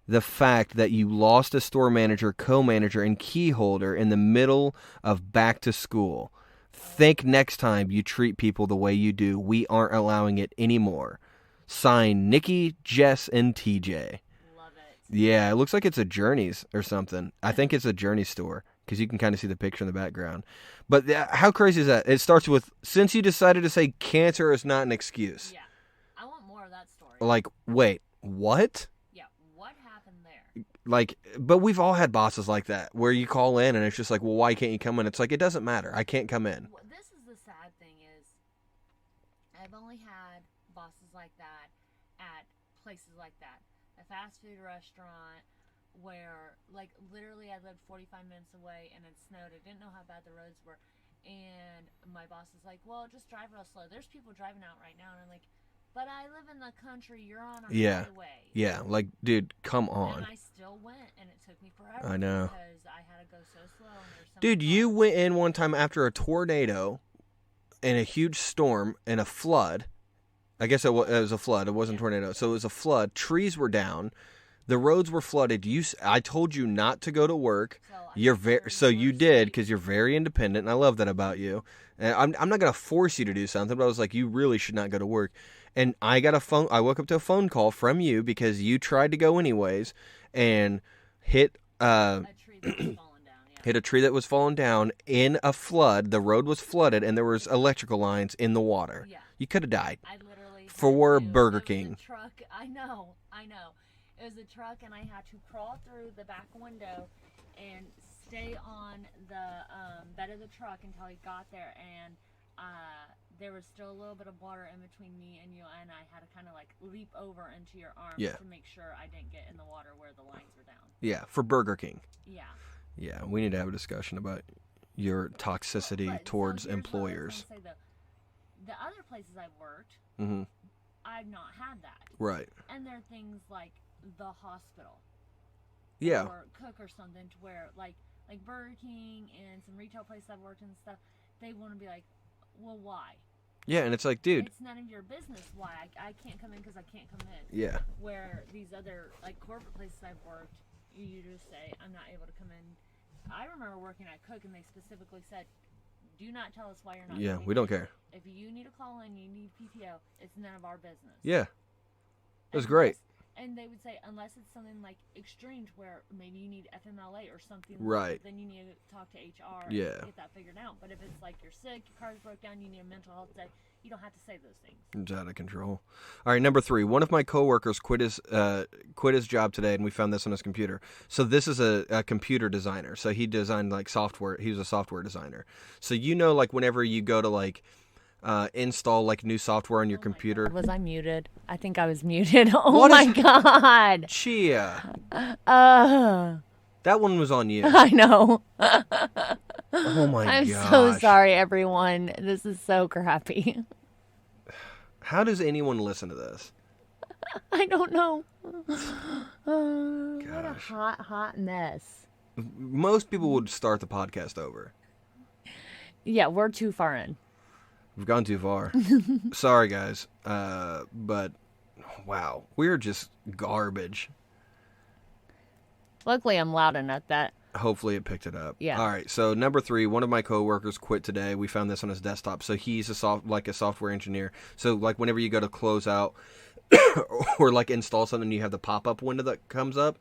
the fact that you lost a store manager, co-manager, and key holder in the middle of back to school. Think next time you treat people the way you do. We aren't allowing it anymore. Signed, Nikki, Jess, and TJ." Love it. Yeah, it looks like it's a Journeys or something. I think it's a Journeys store because you can kind of see the picture in the background. But how crazy is that? It starts with, since you decided to say cancer is not an excuse. Yeah. I want more of that story. Like, wait, what? Yeah. What happened there? Like, but we've all had bosses like that where you call in and it's just like, well, why can't you come in? It's like, it doesn't matter. I can't come in. Well, this is the sad thing is, I've only had bosses like that at places like that. A fast food restaurant where, like, literally I lived 45 minutes away and it snowed. I didn't know how bad the roads were. And my boss is like, well, just drive real slow. There's people driving out right now. And I'm like, but I live in the country. You're on a highway. Yeah, like, dude, come And on. I still went, and it took me forever. I know. Because I had to go so slow. And there's so Dude, many you cars. went in one time after a tornado and a huge storm and a flood. I guess it was a flood. It wasn't a tornado. So it was a flood. Trees were down. The roads were flooded. I told you not to go to work. So I You're prefer so you your did state. because you're very independent, and I love that about you. And I'm not gonna force you to do something, but I was like, you really should not go to work. And I got a phone. I woke up to a phone call from you because you tried to go anyways, and hit A tree that was falling down. Yeah. hit a tree that was falling down in a flood. The road was flooded, and there was electrical lines in the water. Yeah. You could have died. I literally For had to- Burger it was a King. truck. I know. It was a truck, and I had to crawl through the back window and stay on the bed of the truck until he got there. And there was still a little bit of water in between me and you, and I had to kind of like leap over into your arms Yeah. to make sure I didn't get in the water where the lines were down. Yeah, for Burger King. Yeah. Yeah, we need to have a discussion about your toxicity But- so towards here's what I was employers. gonna say, the other places I've worked, Mm-hmm. I've not had that. Right. And there are things like the hospital. Yeah. Or cook or something to where like Burger King and some retail places I've worked in and stuff, they want to be like, well, why? Yeah, and it's like, dude. It's none of your business why I can't come in because I can't come in. Yeah. Where these other like corporate places I've worked, you just say I'm not able to come in I remember working at Cook, and they specifically said, "Do not tell us why you're not." Yeah, getting we don't paid. care. If you need to call in, you need PTO. It's none of our business. Yeah, it was Unless- great. And they would say, unless it's something like extreme, to where maybe you need FMLA or something, Right. then you need to talk to HR Yeah. and get that figured out. But if it's like you're sick, your car's broke down, you need a mental health day, you don't have to say those things. It's out of control. All right, number 3. One of my coworkers quit his job today, and we found this on his computer. So this is a computer designer. So he designed like software. He was a software designer. So like whenever you go to like install like new software on your computer. Was I muted? I think I was muted. Oh What my is- God. Chia, Uh, that one was on you. I know. Oh my I'm gosh. so sorry, everyone. This is so crappy. How does anyone listen to this? I don't know. What a Gosh. hot mess. Most people would start the podcast over. Yeah, we're too far in. We've gone too far. Sorry, guys. But wow, we're just garbage. Luckily, I'm loud enough that. Hopefully it picked it up. Yeah. All right. So number 3, one of my coworkers quit today. We found this on his desktop. So he's a software engineer. So like whenever you go to close out or like install something, you have the pop-up window that comes up.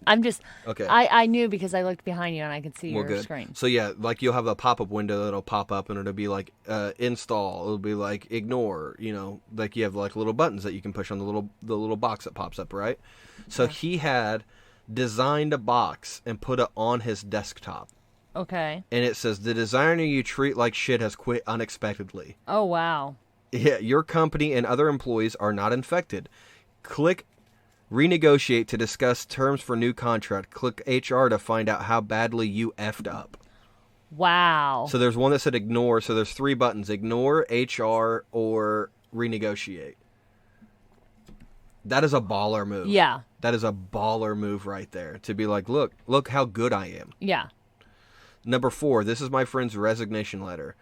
I'm just. Okay. I knew because I looked behind you and I could see Well, your good. screen. So yeah, like you'll have a pop-up window that'll pop up and it'll be like install. It'll be like ignore. Like you have like little buttons that you can push on the little box that pops up, right? So he had designed a box and put it on his desktop, Okay. and it says the designer you treat like shit has quit unexpectedly. Oh, wow. Yeah, your company and other employees are not infected. Click renegotiate to discuss terms for new contract. Click HR to find out how badly you effed up. Wow. So there's one that said ignore. So there's 3 buttons: ignore, HR, or renegotiate. That is a baller move. Yeah. That is a baller move right there. To be like, look how good I am. Yeah. Number 4, this is my friend's resignation letter.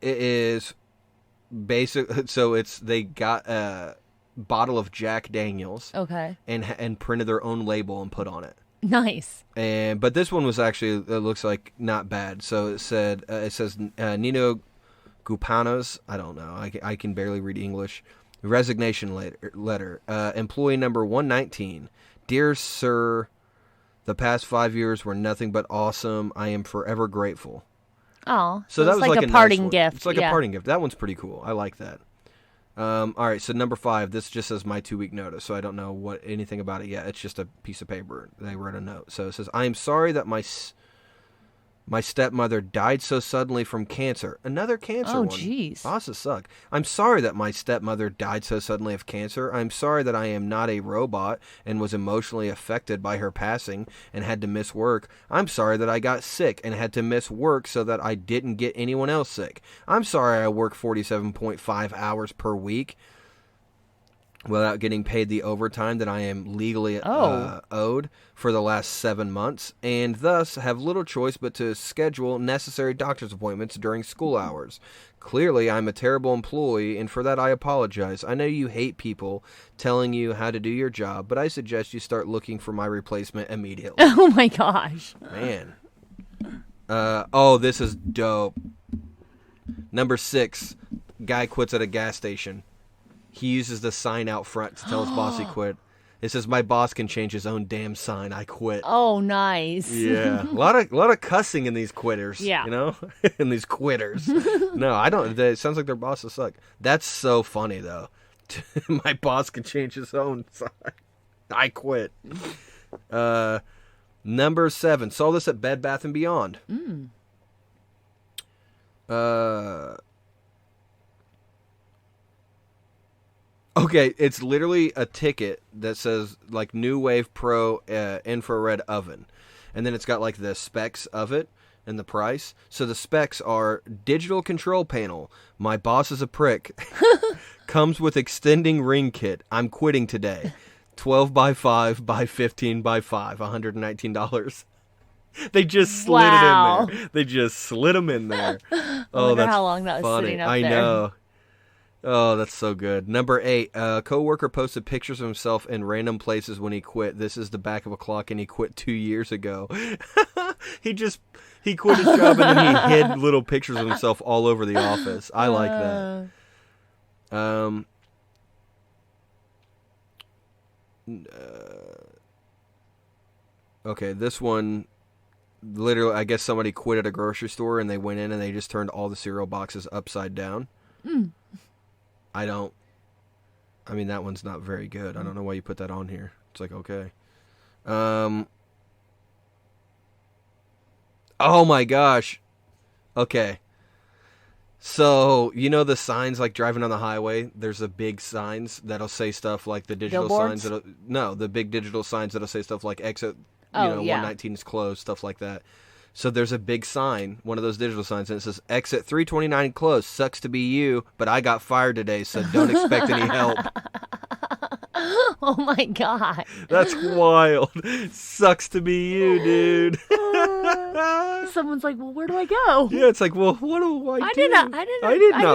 It is basic. So they got a bottle of Jack Daniels Okay. and printed their own label and put on it. Nice. But this one was actually, it looks like not bad. So it says Nino Gupanos. I don't know. I can barely read English. Resignation letter. Employee number 119. Dear sir, the past 5 years were nothing but awesome. I am forever grateful. Oh. So that it's was like a nice parting one. gift. It's like yeah. a parting gift. That one's pretty cool. I like that. All right, so number 5, this just says my 2-week notice, so I don't know anything about it yet. It's just a piece of paper. They wrote a note. So it says, I am sorry that my stepmother died so suddenly from cancer. Another cancer Oh, one. jeez. Bosses suck. I'm sorry that my stepmother died so suddenly of cancer. I'm sorry that I am not a robot and was emotionally affected by her passing and had to miss work. I'm sorry that I got sick and had to miss work so that I didn't get anyone else sick. I'm sorry I work 47.5 hours per week without getting paid the overtime that I am legally owed for the last 7 months, and thus have little choice but to schedule necessary doctor's appointments during school hours. Clearly, I'm a terrible employee, and for that I apologize. I know you hate people telling you how to do your job, but I suggest you start looking for my replacement immediately. Oh my gosh. Man. This is dope. Number 6, guy quits at a gas station. He uses the sign out front to tell his boss he quit. It says, my boss can change his own damn sign. I quit. Oh, nice. Yeah. a lot of cussing in these quitters. Yeah. You know? In these quitters. No, I don't. It sounds like their bosses suck. That's so funny, though. My boss can change his own sign. I quit. Number 7. Saw this at Bed Bath & Beyond. Okay, it's literally a ticket that says like New Wave Pro infrared oven. And then it's got like the specs of it and the price. So the specs are digital control panel. My boss is a prick. Comes with extending ring kit. I'm quitting today. 12 by 5 by 15 by 5. $119. They just slid Wow. it in there. They just slid them in there. I wonder how long that was funny. sitting up I there. know. Oh, that's so good. Number 8, a coworker posted pictures of himself in random places when he quit. This is the back of a clock, and he quit 2 years ago. He quit his job, and then he hid little pictures of himself all over the office. I like that. Okay, this one, literally, I guess somebody quit at a grocery store, and they went in, and they just turned all the cereal boxes upside down. I mean, that one's not very good. I don't know why you put that on here. It's like, okay. Oh my gosh. Okay. So, you know the signs like driving on the highway? There's the big signs that'll say stuff like the digital Billboards? signs the big digital signs that'll say stuff like exit, Oh, yeah. 119 is closed, stuff like that. So there's a big sign, one of those digital signs, and it says exit 329 closed. Sucks to be you, but I got fired today, so don't expect any help. Oh my god. That's wild. Sucks to be you, dude. Someone's like, well, where do I go? Yeah, it's like, well, what do I do? I did not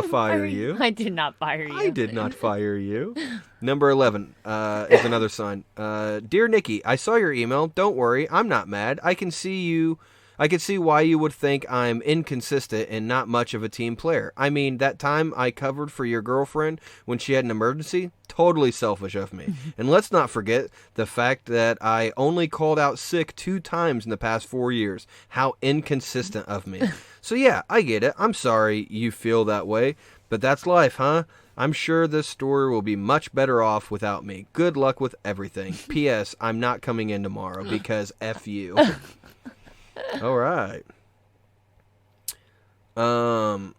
fire you. I did not fire you. I did not fire you. Number 11 is another sign. Dear Nikki, I saw your email. Don't worry, I'm not mad. I can see why you would think I'm inconsistent and not much of a team player. I mean, that time I covered for your girlfriend when she had an emergency, totally selfish of me. And let's not forget the fact that I only called out sick 2 times in the past 4 years. How inconsistent of me. So yeah, I get it. I'm sorry you feel that way, but that's life, huh? I'm sure this store will be much better off without me. Good luck with everything. P.S. I'm not coming in tomorrow because F you. All right. All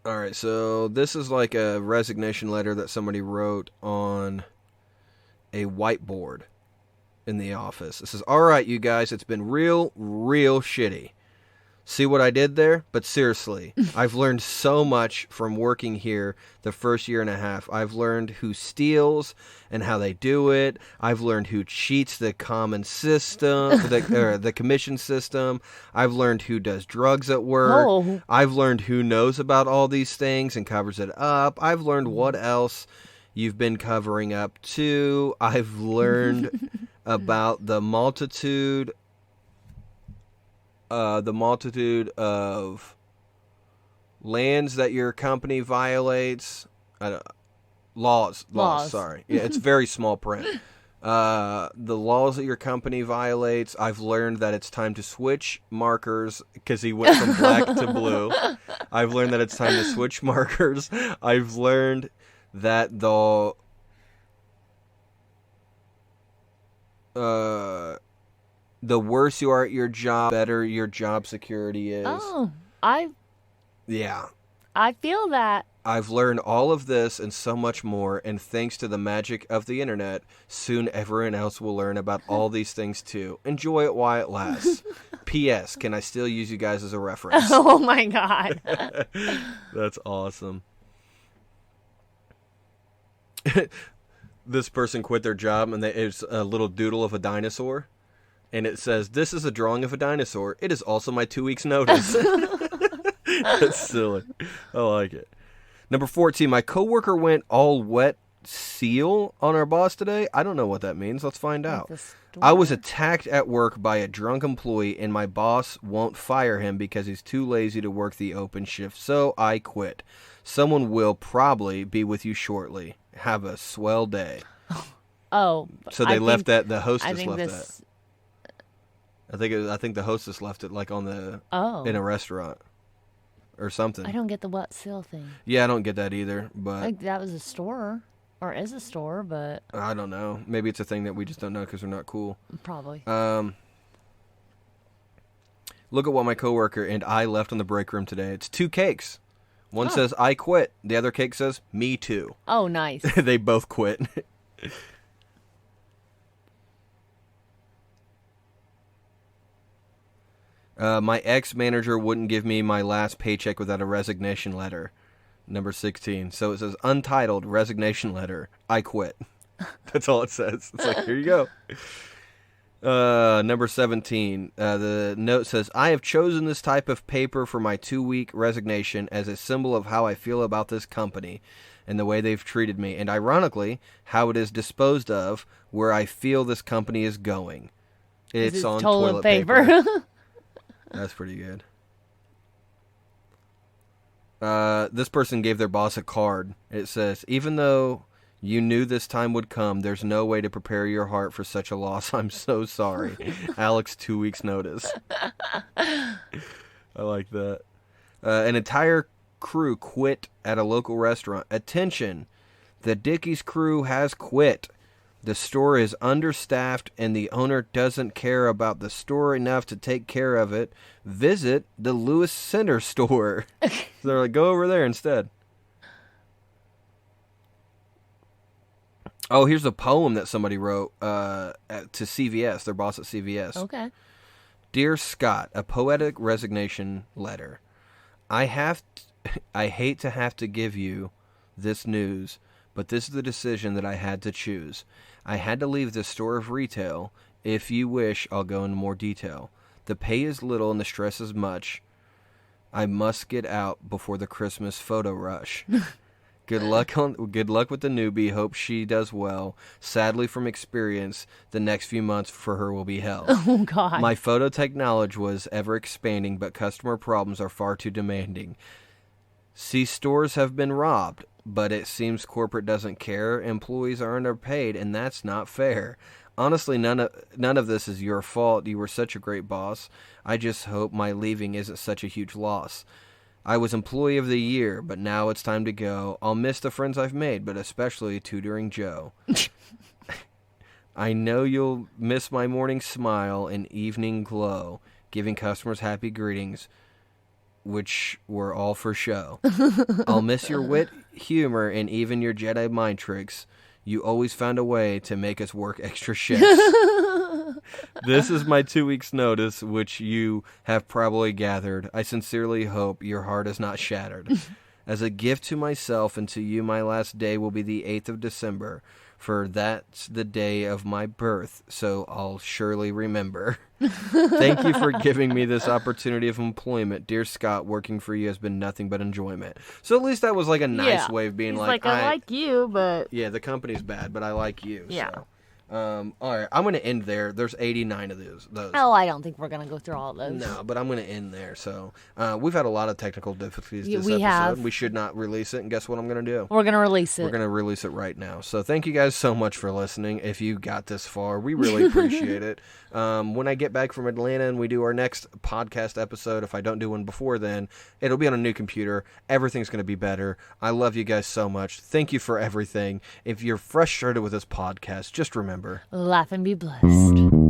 right, so this is like a resignation letter that somebody wrote on a whiteboard in the office. It says, all right, you guys, it's been real shitty. See what I did there? But seriously, I've learned so much from working here the first year and a half. I've learned who steals and how they do it. I've learned who cheats the common system, the commission system. I've learned who does drugs at work. Oh. I've learned who knows about all these things and covers it up. I've learned what else you've been covering up too. I've learned about the multitude of lands that your company violates. Laws. Sorry. Yeah, it's very small print. The laws that your company violates. I've learned that it's time to switch markers because he went from black to blue. I've learned that it's time to switch markers. I've learned that the worse you are at your job, better your job security is. Oh, Yeah. I feel that. I've learned all of this and so much more, and thanks to the magic of the internet, soon everyone else will learn about all these things too. Enjoy it while it lasts. P.S. Can I still use you guys as a reference? Oh my god. That's awesome. This person quit their job, and it's a little doodle of a dinosaur. And it says, this is a drawing of a dinosaur. It is also my 2 weeks notice. That's silly. I like it. Number 14, my coworker went all wet seal on our boss today. I don't know what that means. Let's find out. I was attacked at work by a drunk employee, and my boss won't fire him because he's too lazy to work the open shift. So I quit. Someone will probably be with you shortly. Have a swell day. Oh. So they left that. The hostess I think left this. that. I think the hostess left it like on the in a restaurant or something. I don't get the wet seal thing. Yeah, I don't get that either. But Like that was a store or is a store, but I don't know. Maybe it's a thing that we just don't know because we're not cool. probably. Look at what my coworker and I left on the break room today. It's 2 cakes. One says I quit. The other cake says me too. Oh, nice. They both quit. My ex-manager wouldn't give me my last paycheck without a resignation letter. Number 16. So it says untitled resignation letter. I quit. That's all it says. It's like, here you go. Number 17. The note says, I have chosen this type of paper for my 2-week resignation as a symbol of how I feel about this company and the way they've treated me, and ironically, how it is disposed of, where I feel this company is going. It's on toilet paper. That's pretty good. This person gave their boss a card. It says, even though you knew this time would come, there's no way to prepare your heart for such a loss. I'm so sorry. Alex, 2 weeks notice. I like that. An entire crew quit at a local restaurant. Attention, the Dickies crew has quit. The store is understaffed and the owner doesn't care about the store enough to take care of it. Visit the Lewis Center store. So they're like, go over there instead. Oh, here's a poem that somebody wrote to CVS, their boss at CVS. Okay. Dear Scott, a poetic resignation letter. I hate to have to give you this news, but this is the decision that I had to choose. I had to leave this store of retail. If you wish, I'll go into more detail. The pay is little and the stress is much. I must get out before the Christmas photo rush. Good luck with the newbie. Hope she does well. Sadly, from experience, the next few months for her will be hell. Oh, God. My photo technology was ever expanding, but customer problems are far too demanding. See, stores have been robbed, but it seems corporate doesn't care. Employees are underpaid, and that's not fair. Honestly, none of this is your fault. You were such a great boss. I just hope my leaving isn't such a huge loss. I was Employee of the Year, but now it's time to go. I'll miss the friends I've made, but especially Tutoring Joe. I know you'll miss my morning smile and evening glow, giving customers happy greetings, which were all for show. I'll miss your wit, humor, and even your Jedi mind tricks. You always found a way to make us work extra shifts. This is my 2 weeks' notice, which you have probably gathered. I sincerely hope your heart is not shattered. As a gift to myself and to you, my last day will be the 8th of December, for that's the day of my birth, so I'll surely remember. Thank you for giving me this opportunity of employment. Dear Scott, working for you has been nothing but enjoyment. So at least that was like a nice way of being He's like, I like you, but... Yeah, the company's bad, but I like you. Yeah. So. All right, I'm going to end there. There's 89 of those. Oh, I don't think we're going to go through all of those. No, but I'm going to end there. So we've had a lot of technical difficulties this we episode. have. We should not release it, and guess what I'm going to do? We're going to release it. We're going to release it right now. So thank you guys so much for listening. If you got this far, we really appreciate it. When I get back from Atlanta and we do our next podcast episode, if I don't do one before then, it'll be on a new computer. Everything's going to be better. I love you guys so much. Thank you for everything. If you're frustrated with this podcast, just remember, Laugh and be blessed.